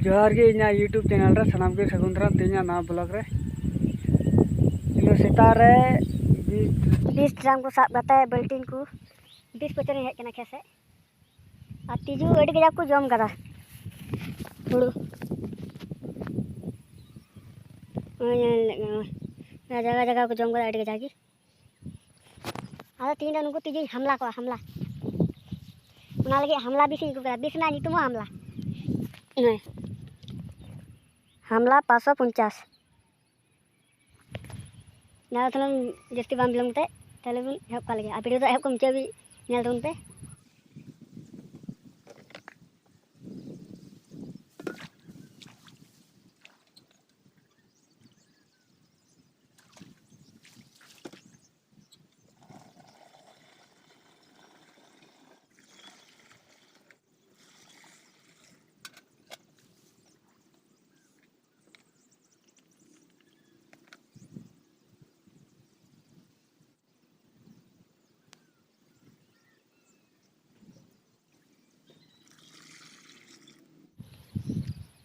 जोहार गे इना YouTube channel रे सानाम के सगुंदरा तेना ना ब्लॉग रे इलो सेता रे 20 ड्राम को साब गता बाल्टीन को 20 पचर हेज कना खेसे आ तिजू अड़ी गजा को जम कदा हुड़ू जगह जगह को जम कदा अड़ी गजा की आदा तीन नुको तिजू हमला को हमला उना लगे हमला बिसिन को बिसना नितुम हमला हमला 550 ना थलम जस्ती बाम बिलम ते तले बुन हेब का लगे आ वीडियो तो हेब को मुचे भी नेल दोन पे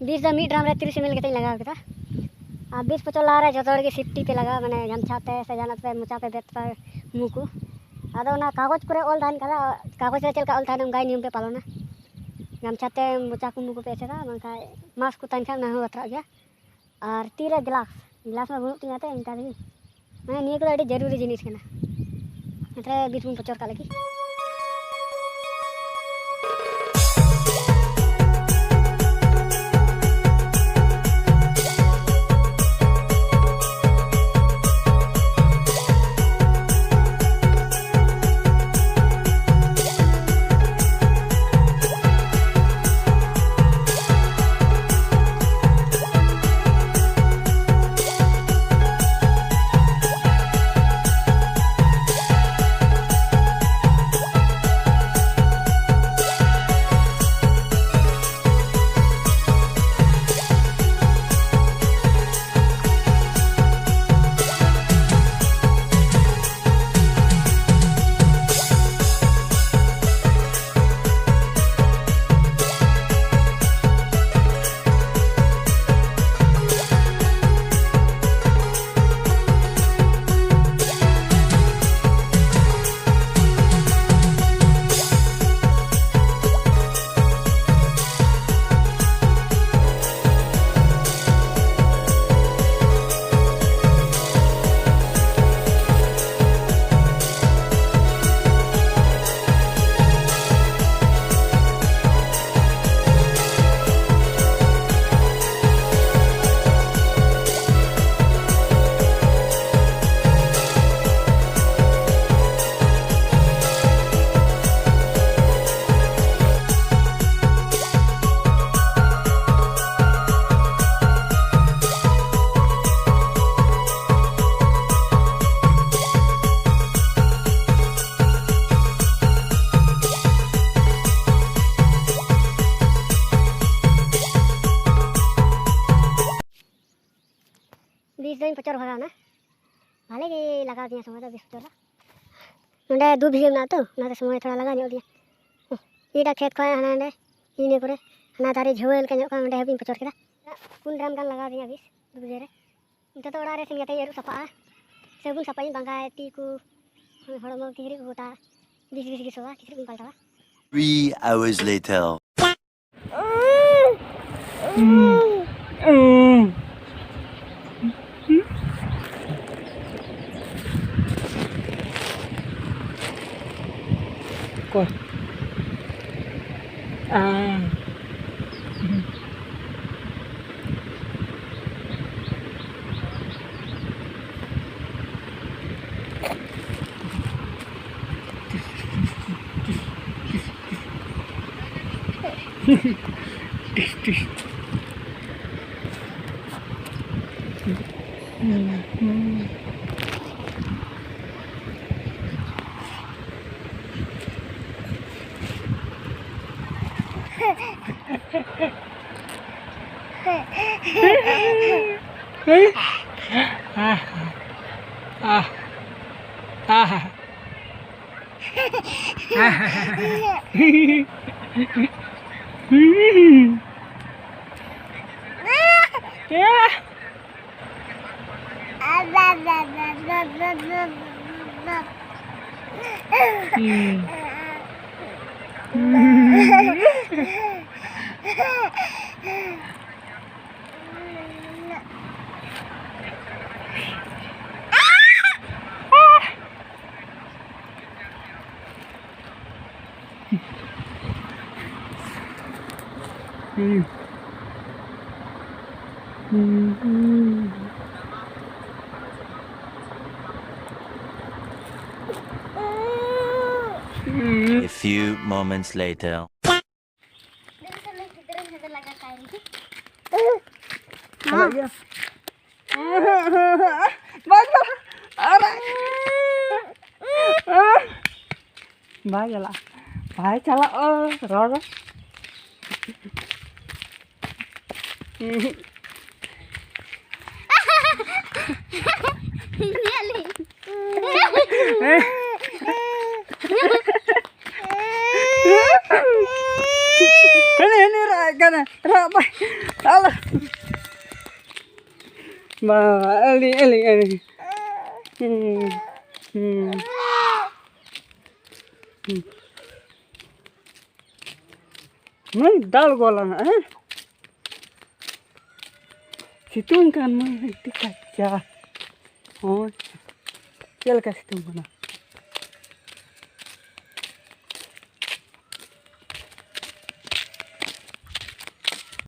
बीस मीट ड्राम 30 ml के लगा के 20 पचो ला रहे जो के सिफ्टी पे लगा मैंने गमछाते से जानत पे मुचा पे बेत पे मुँह को आदो ना कागज पर ऑल धान करा कागज चल का ऑल धान गाय नियम पे पालोना गमछाते मुचा को मुँह को पे चेका मनका मास्क को तनखा ना हो अतरा गया और तीरे गिलास में बुनुत तीनाते इनका भी मैं निये को अड़ी जरूरी जिनिस कना मतलब 20 मुन पचर का लगी पचर भगा ना भाले के लगा दिया समय तो 20 पचर नंडे दूध भी ना तो ना समय थोड़ा लगा दिया ईटा खेत खाए हना इने करे हना दारे झोल के का नंडे हबिन पचर केदा कुन ड्राम गान लगा दिया 20 दूध रे इंत तो ओड़ा रे सिंगते येरु सपा सेबुन सपाई बांगाय ती को हड़मो किरी को गोटा 20 की सोवा किरी बिन पलटा 3 hours later Coi. A few moments later. भाई चला row ini ra bay ala ba ali Mai dal golan situng kan mai tik kaca oh chel ka situng kana